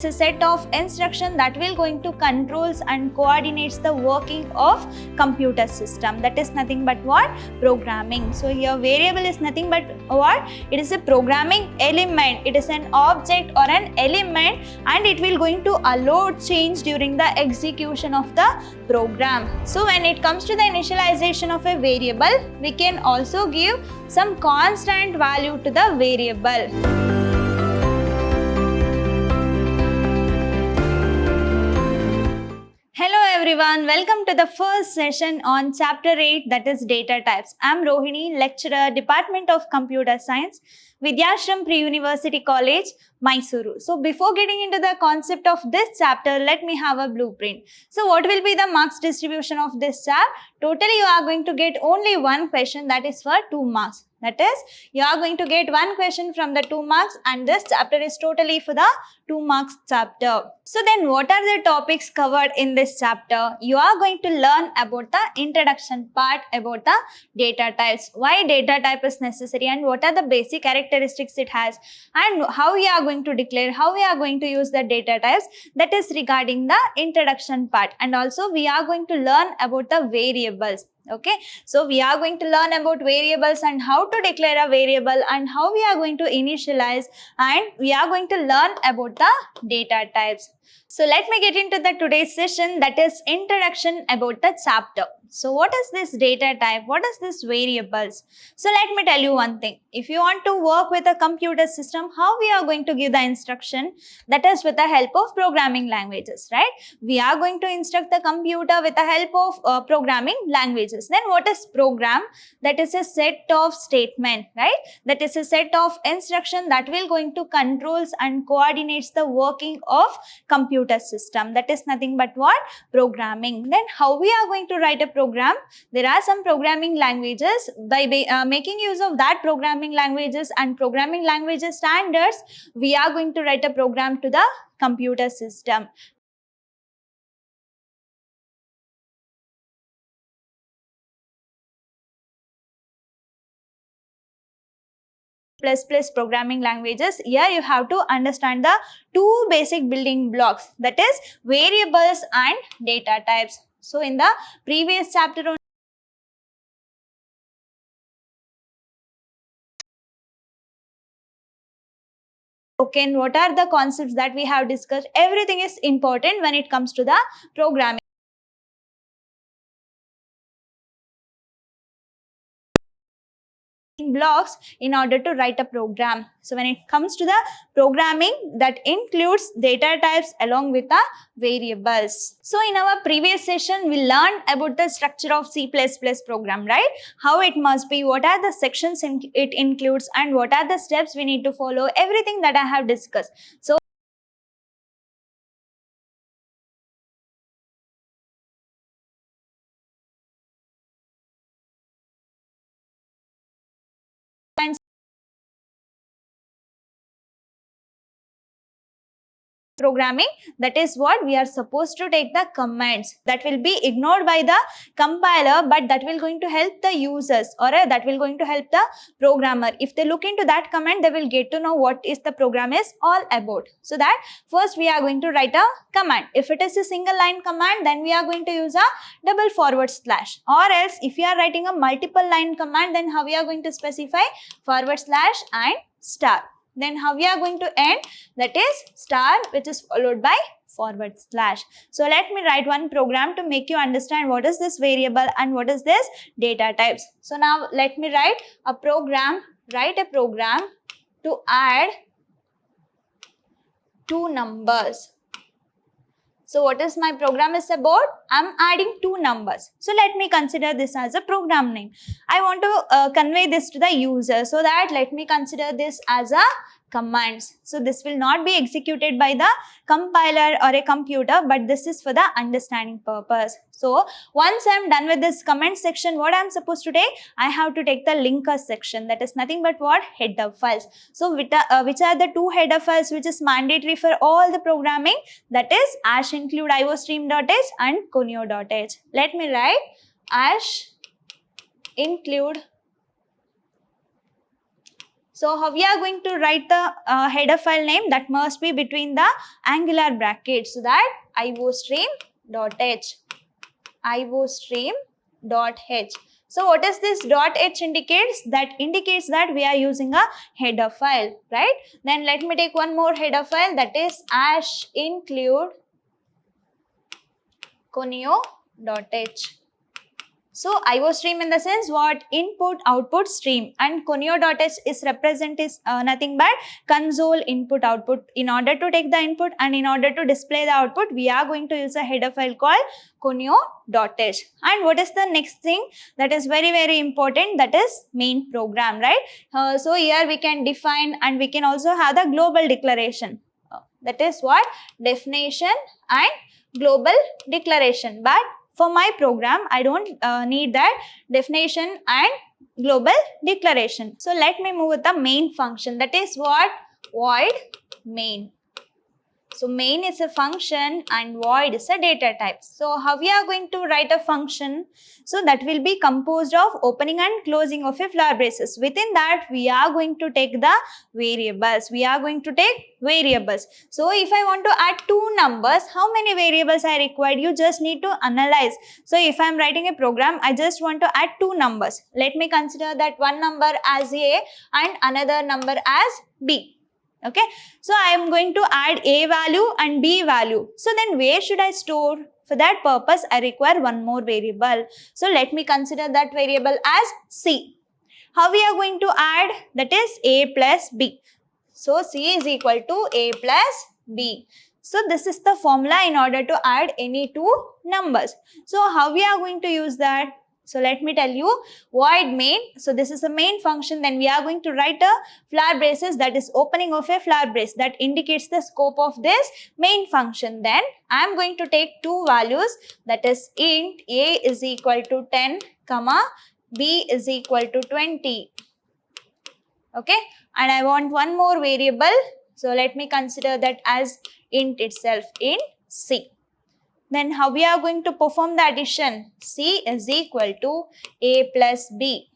It's a set of instruction that will going to controls and coordinates the working of computer system. That is nothing but what? Programming. So here variable is nothing but what? It is a programming element. It is an object or an element, and it will going to allow change during the execution of the program. So when it comes to the initialization of a variable, we can also give some constant value to the variable. Hello everyone, welcome to the first session on chapter 8, that is data types. I am Rohini, lecturer, Department of Computer Science, Vidyashram Pre-University College, Mysuru. So before getting into the concept of this chapter, let me have a blueprint. So what will be the marks distribution of this chapter? Totally you are going to get only one question, that is for 2 marks. That is, you are going to get one question from the 2 marks, and this chapter is totally for the 2 marks chapter. So then what are the topics covered in this chapter? You are going to learn about the introduction part about the data types, why data type is necessary and what are the basic characteristics it has, and how we are going to declare, how we are going to use the data types. That is regarding the introduction part. And also we are going to learn about the variables. Okay, so we are going to learn about variables and how to declare a variable and how we are going to initialize, and we are going to learn about the data types. So let me get into the today's session, that is introduction about the chapter. So what is this data type? What is this variables? So let me tell you one thing. If you want to work with a computer system, how we are going to give the instruction? That is with the help of programming languages, right? We are going to instruct the computer with the help of programming languages. Then what is program? That is a set of statement, right? That is a set of instruction that will going to controls and coordinates the working of computer system. That is nothing but what? Programming. Then how we are going to write a program? There are some programming languages. By making use of that programming languages and programming languages standards, we are going to write a program to the computer system. ++ programming languages. Here you have to understand the 2 basic building blocks, that is variables and data types. So in the previous chapter okay, and what are the concepts that we have discussed? Everything is important when it comes to the programming blocks in order to write a program. So when it comes to the programming, that includes data types along with the variables. So in our previous session, we learned about the structure of C++ program, right? How it must be, what are the sections it includes, and what are the steps we need to follow, everything that I have discussed. So programming, that is what we are supposed to take the commands that will be ignored by the compiler, but that will going to help the users, or that will going to help the programmer. If they look into that command, they will get to know what is the program is all about. So that first we are going to write a command. If it is a single line command, then we are going to use a // or else if you are writing a multiple line command, then how we are going to specify / and star. Then how we are going to end? That is star, which is followed by /. So let me write one program to make you understand what is this variable and what is this data types. So now let me write a program to add 2 numbers. So what is my program is about? I'm adding 2 numbers. So let me consider this as a program name. I want to convey this to the user, so that let me consider this as a commands. So this will not be executed by the compiler or a computer, but this is for the understanding purpose. So once I'm done with this comment section, what I'm supposed to take? I have to take the linker section. That is nothing but what? Header files. So which are the 2 header files which is mandatory for all the programming? That is #include iostream.h and conio.h. Let me write #include So how we are going to write the header file name? That must be between the angular brackets. So that iostream.h, iostream.h. So what does this .h indicates? That indicates that we are using a header file, right? Then let me take one more header file, that is include conio.h. So iostream in the sense what? Input output stream, and conio.h is represent is nothing but console input output. In order to take the input and in order to display the output, we are going to use a header file called conio.h. And what is the next thing that is very important? That is main program, right? So here we can define and we can also have the global declaration. That is what? Definition and global declaration. But for my program, I don't need that definition and global declaration. So let me move with the main function. That is what? Void main. So main is a function and void is a data type. So how we are going to write a function? So that will be composed of opening and closing of a flower braces. Within that, we are going to take the variables. We are going to take variables. So if I want to add two numbers, how many variables I required? You just need to analyze. So if I am writing a program, I just want to add two numbers. Let me consider that one number as A and another number as B. Okay, so I am going to add A value and B value. So then where should I store? For that purpose, I require one more variable. So let me consider that variable as C. How we are going to add? That is A plus B. So C is equal to A plus B. So this is the formula in order to add any two numbers. So how we are going to use that? So let me tell you, void main. So this is a main function. Then we are going to write a flower braces, that is opening of a flower brace, that indicates the scope of this main function. Then I am going to take two values, that is int A is equal to 10, comma B is equal to 20. Okay, and I want one more variable. So let me consider that as int itself, int C. Then how we are going to perform the addition? C is equal to A plus B.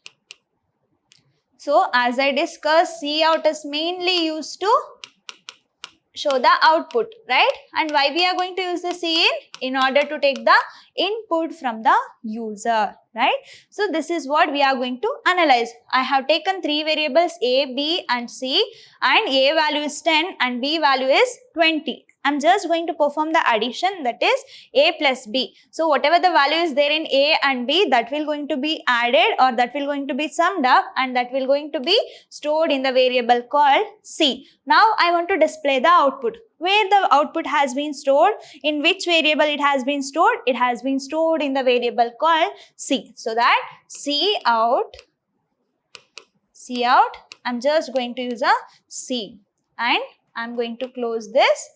So as I discussed, Cout is mainly used to show the output, right? And why we are going to use the Cin? In order to take the input from the user, right? So this is what we are going to analyze. I have taken three variables A, B and C, and A value is 10 and B value is 20. I'm just going to perform the addition, that is A plus B. So whatever the value is there in A and B, that will going to be added or that will going to be summed up and that will going to be stored in the variable called C. Now I want to display the output. Where the output has been stored, in which variable it has been stored? It has been stored in the variable called C. So that Cout, I'm just going to use a C and I'm going to close this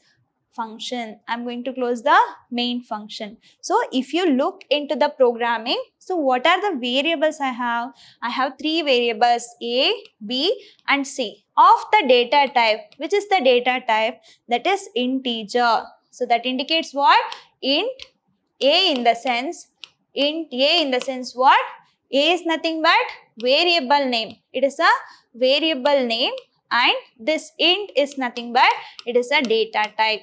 function. I'm going to close the main function. So if you look into the programming, so what are the variables I have? I have three variables A, B and C of the data type. Which is the data type? That is integer. So that indicates what? Int A in the sense what? A is nothing but variable name. It is a variable name and this int is nothing but it is a data type.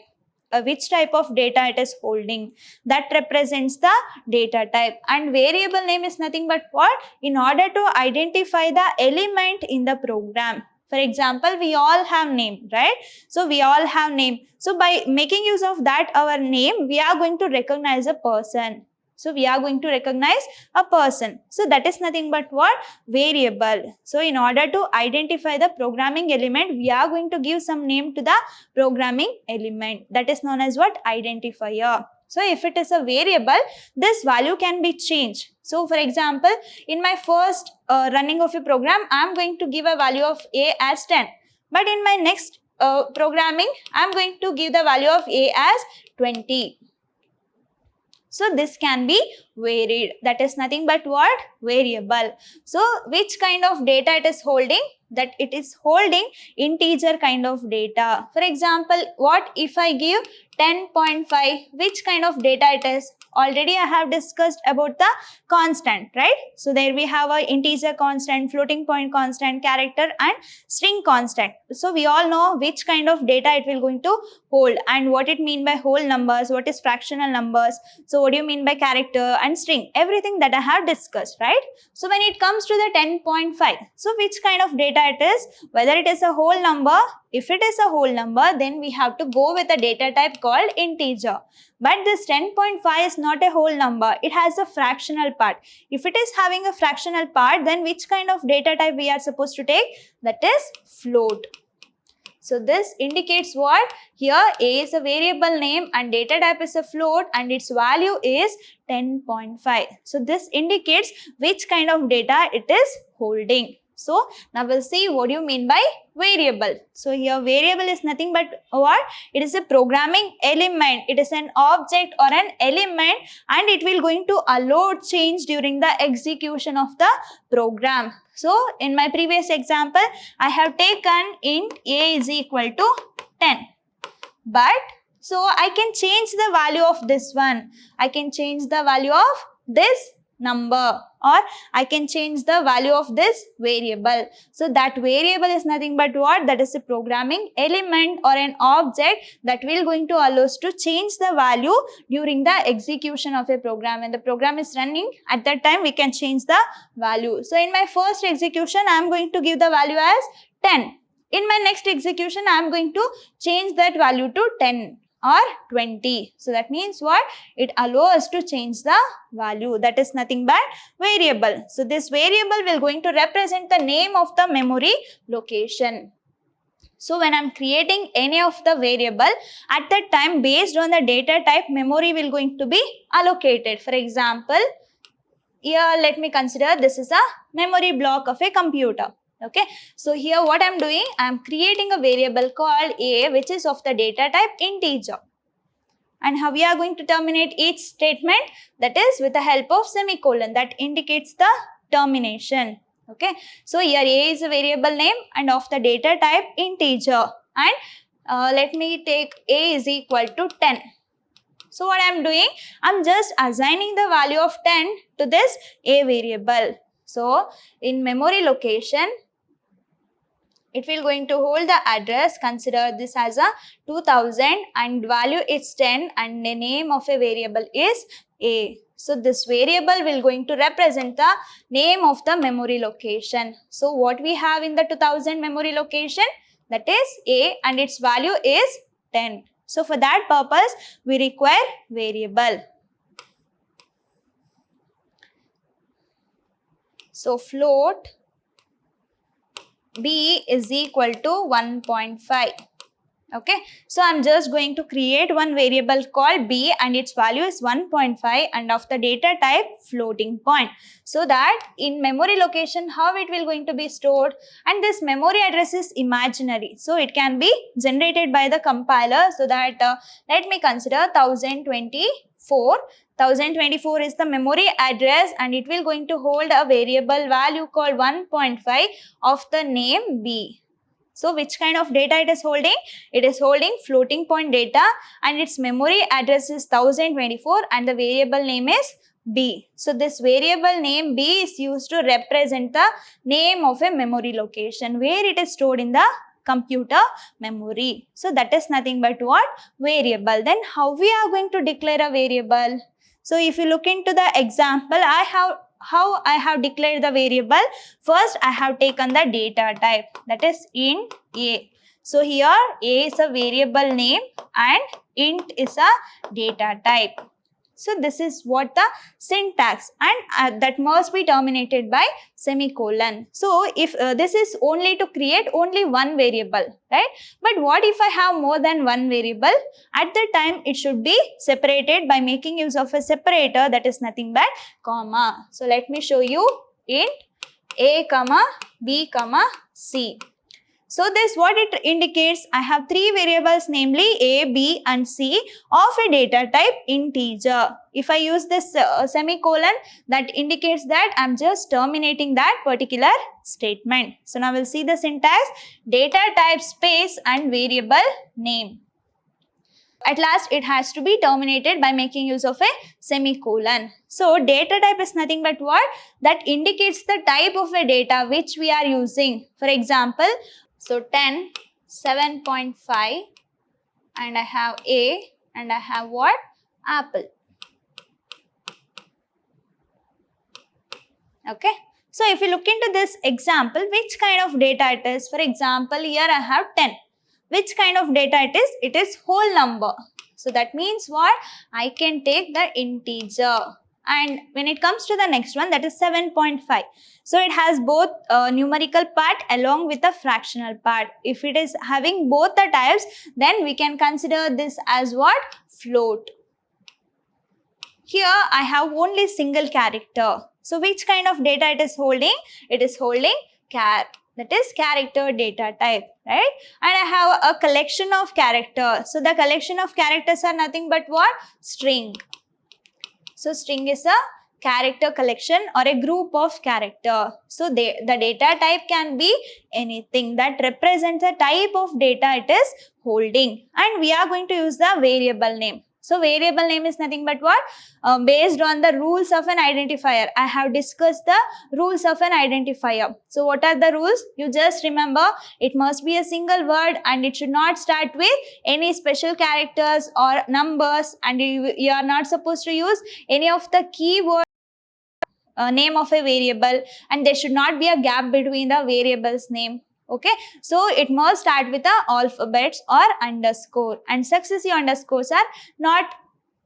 Which type of data it is holding, that represents the data type. And variable name is nothing but what? In order to identify the element in the program. For example, we all have name, right? So we all have name. So by making use of that our name, we are going to recognize a person. So we are going to recognize a person. So that is nothing but what? Variable. So in order to identify the programming element, we are going to give some name to the programming element. That is known as what? Identifier. So if it is a variable, this value can be changed. So for example, in my first running of a program, I am going to give a value of A as 10. But in my next programming, I am going to give the value of A as 20. So this can be varied. That is nothing but what? Variable. So which kind of data it is holding? That it is holding integer kind of data. For example, what if I give 10.5? Which kind of data it is? Already I have discussed about the constant, right? So there we have a integer constant, floating point constant, character and string constant. So we all know which kind of data it will going to hold and what it mean by whole numbers, what is fractional numbers. So what do you mean by character and string? Everything that I have discussed, right? So when it comes to the 10.5, so which kind of data it is? Whether it is a whole number. If it is a whole number, then we have to go with a data type called integer. But this 10.5 is not a whole number. It has a fractional part. If it is having a fractional part, then which kind of data type we are supposed to take? That is float. So this indicates what? Here A is a variable name and data type is a float and its value is 10.5. So this indicates which kind of data it is holding. So now we'll see what do you mean by variable. So here variable is nothing but what? It is a programming element. It is an object or an element and it will going to allow change during the execution of the program. So in my previous example, I have taken int a is equal to 10. But so I can change the value of this one. I can change the value of this number or I can change the value of this variable. So that variable is nothing but what? That is a programming element or an object that will going to allow us to change the value during the execution of a program. When the program is running, at that time we can change the value. So in my first execution, I am going to give the value as 10. In my next execution, I am going to change that value to 10 or 20. So that means what? It allows us to change the value. That is nothing but variable. So this variable will going to represent the name of the memory location. So when I'm creating any of the variable, at that time based on the data type, memory will going to be allocated. For example, here let me consider this is a memory block of a computer. Okay, so here what I'm doing, I'm creating a variable called a which is of the data type integer. And how we are going to terminate each statement? That is with the help of semicolon that indicates the termination. Okay, so here a is a variable name and of the data type integer. And let me take a is equal to 10. So what I'm doing, I'm just assigning the value of 10 to this a variable. So in memory location, it will going to hold the address. Consider this as a 2000 and value is 10 and the name of a variable is a. So this variable will going to represent the name of the memory location. So what we have in the 2000 memory location? That is a and its value is 10. So for that purpose, we require variable. So float b is equal to 1.5. Okay, so I'm just going to create one variable called b and its value is 1.5 and of the data type floating point. So that in memory location, how it will going to be stored, and this memory address is imaginary. So it can be generated by the compiler. So that let me consider 1024. 1024 is the memory address and it will going to hold a variable value called 1.5 of the name b. So which kind of data it is holding? It is holding floating point data and its memory address is 1024 and the variable name is b. So this variable name b is used to represent the name of a memory location where it is stored in the computer memory. So that is nothing but what? Variable. Then how we are going to declare a variable? So if you look into the example, how I have declared the variable. First, I have taken the data type, that is int a. So here a is a variable name and int is a data type. So this is what the syntax, and that must be terminated by semicolon. So if this is only to create only one variable, right? But what if I have more than one variable? At that time it should be separated by making use of a separator, that is nothing but comma. So let me show you int a comma b comma c. So this what it indicates, I have three variables, namely A, B and C of a data type integer. If I use this semicolon, that indicates that I'm just terminating that particular statement. So now we'll see the syntax: data type space and variable name. At last, it has to be terminated by making use of a semicolon. So data type is nothing but what? That indicates the type of a data which we are using. For example, so 10, 7.5, and I have A, and I have what? Apple. Okay. So if you look into this example, which kind of data it is? For example, here I have 10. Which kind of data it is? It is whole number. So that means what? I can take the integer. And when it comes to the next one, that is 7.5. So it has both numerical part along with the fractional part. If it is having both the types, then we can consider this as what? Float. Here I have only single character. So which kind of data it is holding? It is holding char. That is character data type, right? And I have a collection of characters. So the collection of characters are nothing but what? String. So string is a character collection or a group of character. So the data type can be anything that represents the type of data it is holding. And we are going to use the variable name. So variable name is nothing but what? Based on the rules of an identifier. I have discussed the rules of an identifier. So what are the rules? You just remember, it must be a single word and it should not start with any special characters or numbers, and you are not supposed to use any of the keyword name of a variable, and there should not be a gap between the variable's name. Okay, so it must start with the alphabets or underscore, and successive underscores are not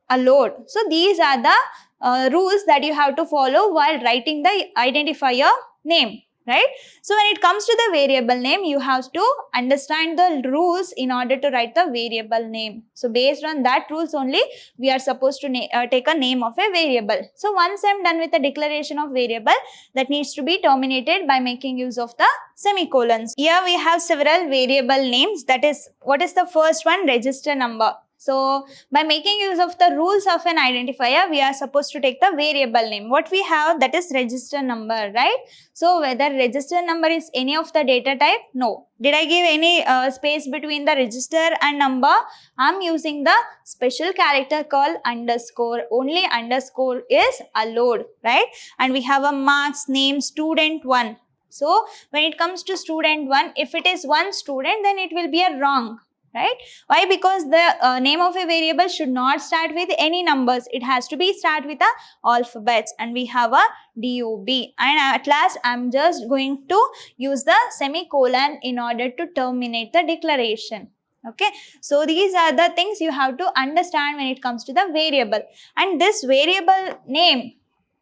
allowed. So these are the rules that you have to follow while writing the identifier name, right? So when it comes to the variable name, you have to understand the rules in order to write the variable name. So based on that rules only, we are supposed to take a name of a variable. So once I'm done with the declaration of variable, that needs to be terminated by making use of the semicolons. Here we have several variable names. That is, what is the first one? Register number. So by making use of the rules of an identifier, we are supposed to take the variable name. What we have, that is register number, right? So whether register number is any of the data type? No. Did I give any space between the register and number? I'm using the special character called underscore. Only underscore is allowed, right? And we have a marks, name, student 1. So when it comes to student 1, if it is one student, then it will be a wrong. Right? Why? Because the name of a variable should not start with any numbers. It has to be start with the alphabets, and we have a DOB. And at last, I'm just going to use the semicolon in order to terminate the declaration. Okay, so these are the things you have to understand when it comes to the variable. And this variable name,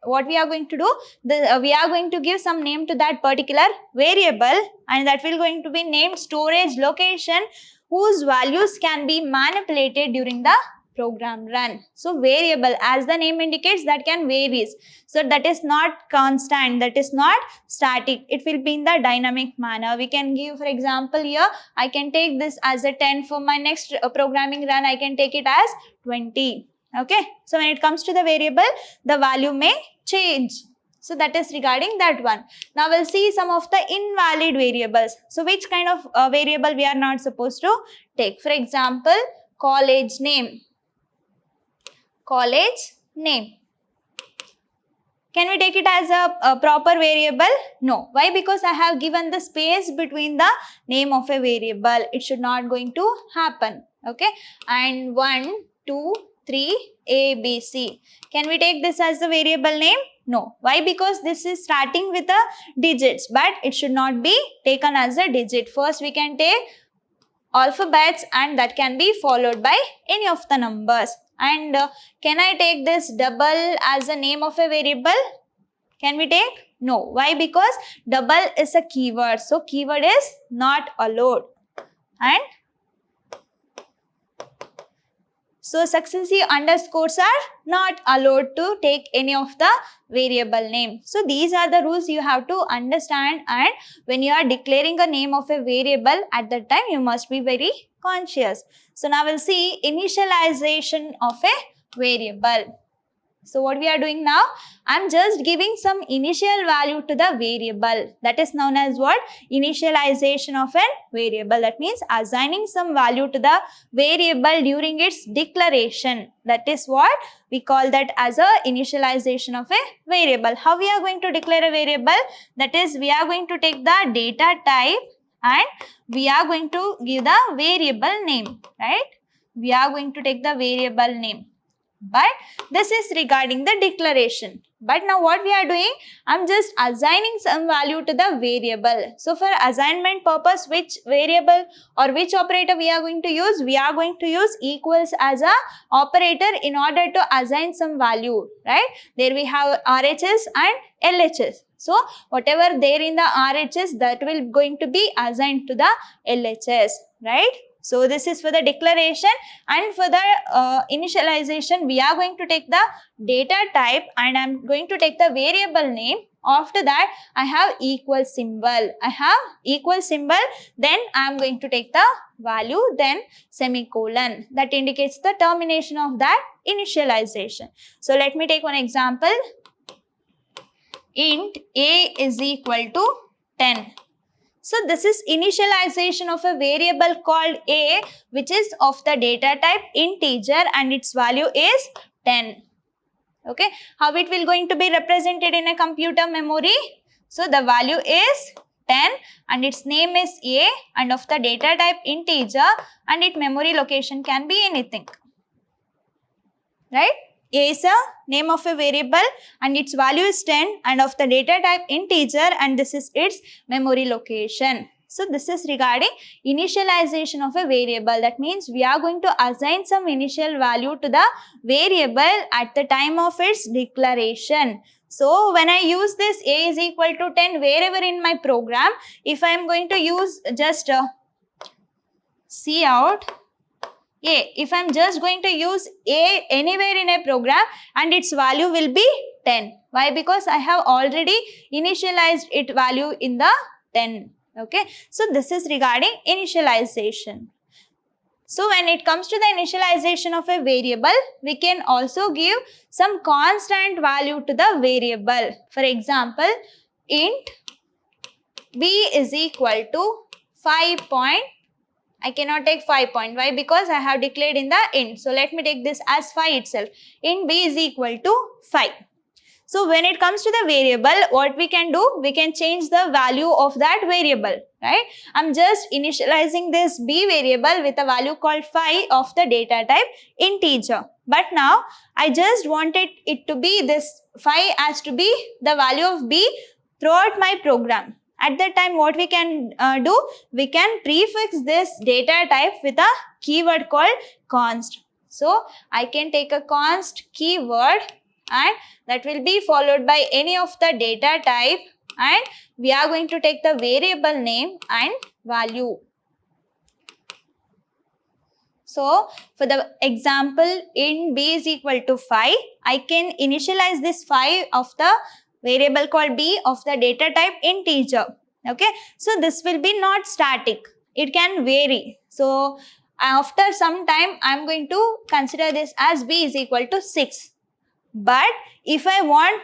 what we are going to do, we are going to give some name to that particular variable, and that will going to be named storage location, whose values can be manipulated during the program run. So variable, as the name indicates, that can varies. So that is not constant, that is not static. It will be in the dynamic manner. We can give, for example, here I can take this as a 10. For my next programming run, I can take it as 20. Okay, so when it comes to the variable, the value may change. So that is regarding that one. Now we'll see some of the invalid variables. So which kind of variable we are not supposed to take? For example, college name. College name. Can we take it as a proper variable? No. Why? Because I have given the space between the name of a variable. It should not going to happen. Okay. And 1, 2, 3, A, B, C. Can we take this as the variable name? No. Why? Because this is starting with the digits, but it should not be taken as a digit. First, we can take alphabets, and that can be followed by any of the numbers. And can I take this double as a name of a variable? Can we take? No. Why? Because double is a keyword. So keyword is not allowed. And So successive underscores are not allowed to take any of the variable name. So these are the rules you have to understand, and when you are declaring a name of a variable at that time you must be very conscious. So now we'll see initialization of a variable. So what we are doing now, I'm just giving some initial value to the variable. That is known as what? Initialization of a variable. That means assigning some value to the variable during its declaration. That is what we call that as a initialization of a variable. How we are going to declare a variable? That is, we are going to take the data type and we are going to give the variable name, right? We are going to take the variable name. But this is regarding the declaration. But now what we are doing, I'm just assigning some value to the variable. So for assignment purpose, which variable or which operator we are going to use? We are going to use equals as a operator in order to assign some value, right? There we have RHS and LHS. So whatever there in the RHS, that will going to be assigned to the LHS, right? So this is for the declaration, and for the initialization, we are going to take the data type and I'm going to take the variable name. After that, I have equal symbol. Then I am going to take the value, then semicolon. That indicates the termination of that initialization. So let me take one example. Int a is equal to 10. So this is initialization of a variable called a, which is of the data type integer and its value is 10. Okay, how it will going to be represented in a computer memory? So the value is 10 and its name is a and of the data type integer and its memory location can be anything, right? A is a name of a variable and its value is 10 and of the data type integer and this is its memory location. So this is regarding initialization of a variable. That means we are going to assign some initial value to the variable at the time of its declaration. So when I use this a is equal to 10 wherever in my program, if I am going to use just cout a, if I am just going to use a anywhere in a program and its value will be 10. Why? Because I have already initialized its value in the 10. Okay. So this is regarding initialization. So when it comes to the initialization of a variable, we can also give some constant value to the variable. For example, int b is equal to 5 point. I cannot take 5 point. Why? Because I have declared in the int. So let me take this as 5 itself. Int b is equal to 5. So when it comes to the variable, what we can do? We can change the value of that variable, right? I'm just initializing this b variable with a value called 5 of the data type integer. But now I just wanted it to be this 5 as to be the value of b throughout my program. At that time, what we can do? We can prefix this data type with a keyword called const. So I can take a const keyword and that will be followed by any of the data type and we are going to take the variable name and value. So for the example, int b is equal to 5, I can initialize this 5 of the variable called b of the data type integer. Okay, so this will be not static, it can vary. So after some time I am going to consider this as b is equal to 6. But if I want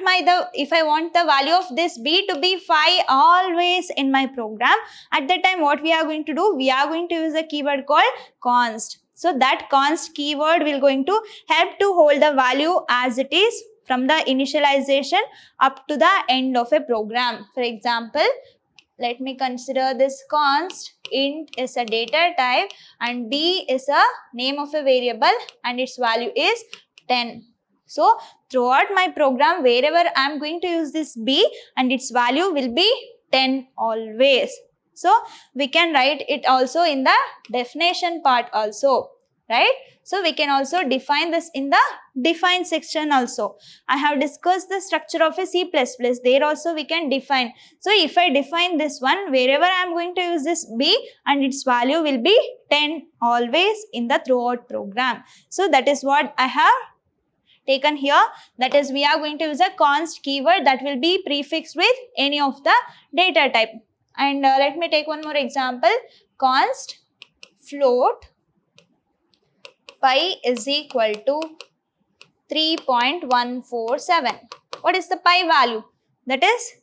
the value of this b to be 5 always in my program, at that time what we are going to do? We are going to use a keyword called const. So that const keyword will going to help to hold the value as it is from the initialization up to the end of a program. For example, let me consider this const. Int is a data type and b is a name of a variable and its value is 10. So throughout my program, wherever I am going to use this b and its value will be 10 always. So we can write it also in the definition part also, right? So we can also define this in the define section also. I have discussed the structure of a C++. There also we can define. So if I define this one, wherever I am going to use this B, and its value will be 10 always in the throughout program. So that is what I have taken here. That is, we are going to use a const keyword that will be prefixed with any of the data type. And let me take one more example. Const float pi is equal to 3.147. What is the pi value? That is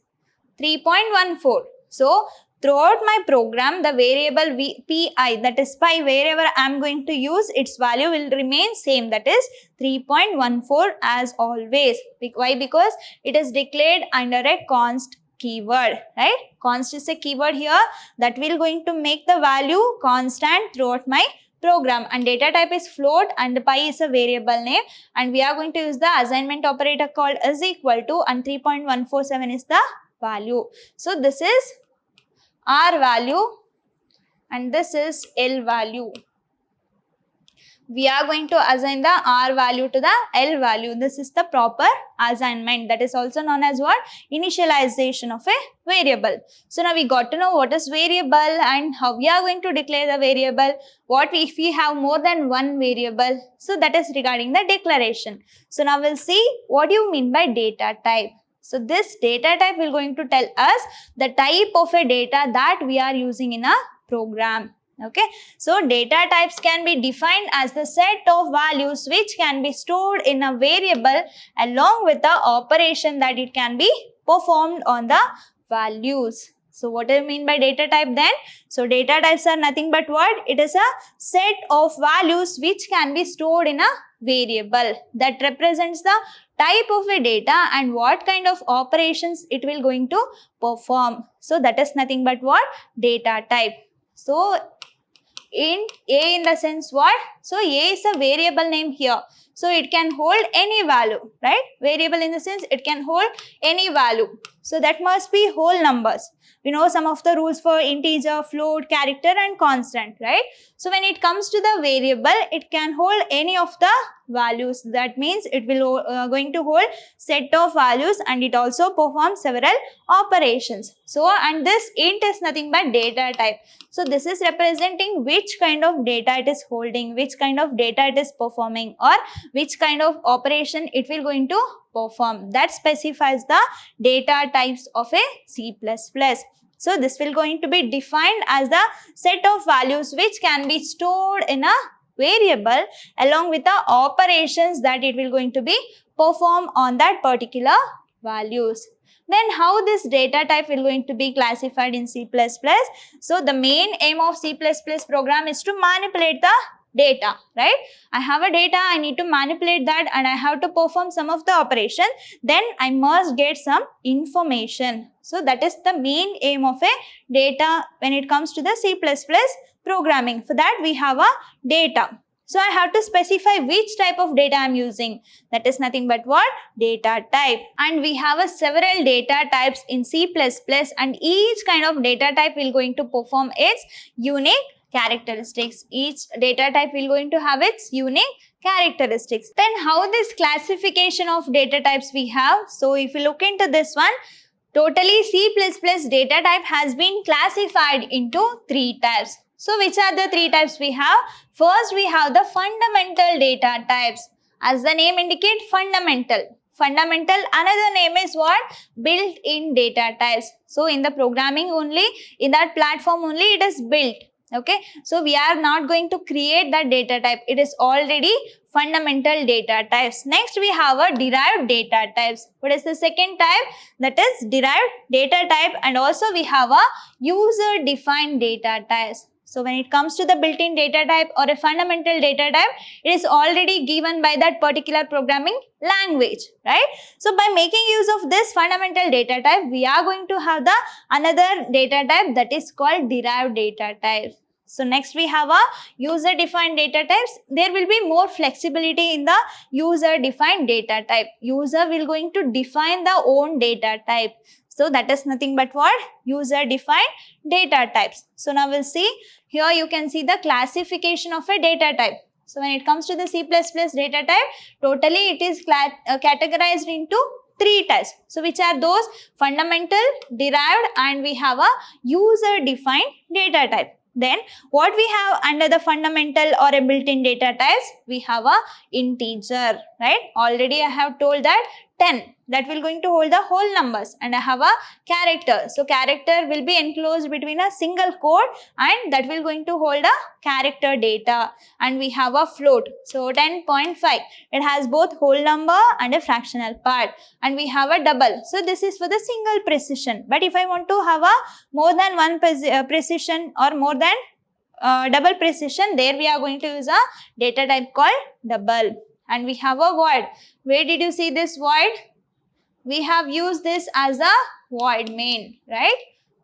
3.14. So throughout my program, the variable pi, that is pi, wherever I am going to use, its value will remain same, that is 3.14 as always. Why? Because it is declared under a const keyword, right? Const is a keyword here that will going to make the value constant throughout my program, and data type is float and pi is a variable name, and we are going to use the assignment operator called is equal to, and 3.147 is the value. So this is R value and this is L value. We are going to assign the R value to the L value. This is the proper assignment. That is also known as what? Initialization of a variable. So now we got to know what is variable and how we are going to declare the variable. What if we have more than one variable? So that is regarding the declaration. So now we'll see what do you mean by data type. So this data type will going to tell us the type of a data that we are using in a program. Okay, so data types can be defined as the set of values which can be stored in a variable along with the operation that it can be performed on the values. So what do you mean by data type then? So data types are nothing but what? It is a set of values which can be stored in a variable that represents the type of a data and what kind of operations it will going to perform. So that is nothing but what? Data type. So int a in the sense what? So a is a variable name here. So it can hold any value, right? Variable in the sense it can hold any value. So that must be whole numbers. We know some of the rules for integer, float, character and constant, right? So when it comes to the variable, it can hold any of the values. That means it will going to hold set of values and it also performs several operations. So and this int is nothing but data type. So this is representing which kind of data it is holding, which kind of data it is performing, or which kind of operation it will going to perform. That specifies the data types of a C++. So this will going to be defined as the set of values which can be stored in a variable along with the operations that it will going to be perform on that particular values. Then how this data type will going to be classified in C++? So the main aim of C++ program is to manipulate the data, right? I have a data, I need to manipulate that and I have to perform some of the operation. Then I must get some information. So that is the main aim of a data when it comes to the C++ programming. For that we have a data. So I have to specify which type of data I am using. That is nothing but what? Data type. And we have a several data types in C++ and each kind of data type will going to perform its unique characteristics. Each data type will going to have its unique characteristics. Then how this classification of data types we have? So if you look into this one, totally C++ data type has been classified into 3 types. So which are the 3 types we have? First we have the fundamental data types. As the name indicates, fundamental. Fundamental, another name is what? Built-in data types. So in the programming only, in that platform only it is built. Okay, so we are not going to create that data type. It is already fundamental data types. Next we have a derived data types. What is the second type? That is derived data type, and also we have a user defined data types. So when it comes to the built-in data type or a fundamental data type, it is already given by that particular programming language, right? So by making use of this fundamental data type, we are going to have the another data type that is called derived data type. So next we have a user defined data types. There will be more flexibility in the user defined data type. User will going to define the own data type. So that is nothing but what? User defined data types. So now we'll see. Here you can see the classification of a data type. So when it comes to the C++ data type, totally it is categorized into 3 types. So which are those? Fundamental, derived, and we have a user defined data type. Then what we have under the fundamental or a built-in data types? We have a integer, right? Already I have told that 10, that will going to hold the whole numbers, and I have a character. So character will be enclosed between a single quote, and that will going to hold a character data. And we have a float. So 10.5, it has both whole number and a fractional part. And we have a double. So this is for the single precision. But if I want to have a more than one precision or more than double precision, there we are going to use a data type called double. And we have a void. Where did you see this void? We have used this as a void main, right?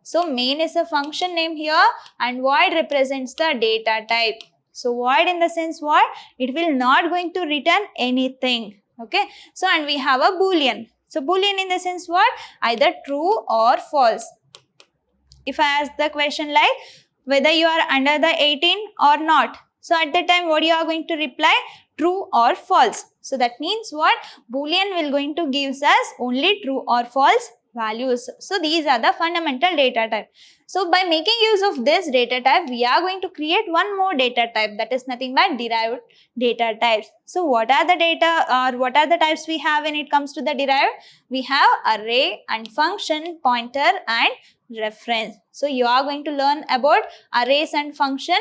So main is a function name here, and void represents the data type. So void in the sense what? It will not going to return anything. Okay. So and we have a boolean. So boolean in the sense what? Either true or false. If I ask the question like whether you are under the 18 or not, so at the time what you are going to reply? True or false. So that means what? Boolean will going to gives us only true or false values. So these are the fundamental data type. So by making use of this data type, we are going to create one more data type, that is nothing but derived data types. So what are the data or what are the types we have when it comes to the derived? We have array and function, pointer and reference. So you are going to learn about arrays and function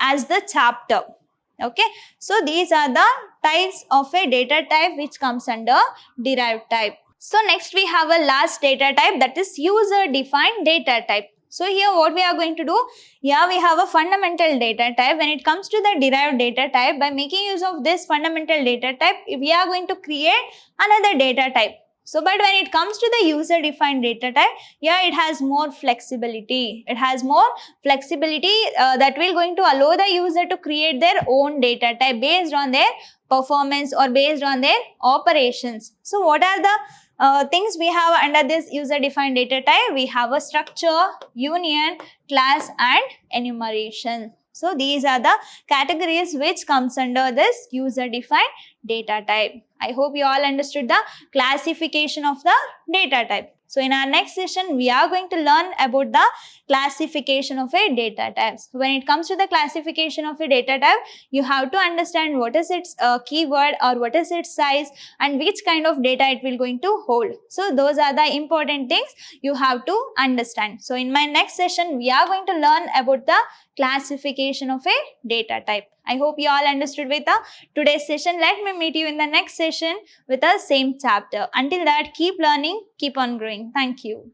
as the chapter. Okay, so these are the types of a data type which comes under derived type. So next we have a last data type, that is user defined data type. So here what we are going to do, here we have a fundamental data type. When it comes to the derived data type, by making use of this fundamental data type, we are going to create another data type. So, but when it comes to the user defined data type, here it has more flexibility. It has more flexibility that will going to allow the user to create their own data type based on their performance or based on their operations. So, what are the things we have under this user defined data type? We have a structure, union, class and enumeration. So these are the categories which comes under this user defined data type. I hope you all understood the classification of the data type. So in our next session, we are going to learn about the classification of a data type. So when it comes to the classification of a data type, you have to understand what is its keyword or what is its size and which kind of data it will going to hold. So those are the important things you have to understand. So in my next session, we are going to learn about the classification of a data type. I hope you all understood with today's session. Let me meet you in the next session with the same chapter. Until that, keep learning, keep on growing. Thank you.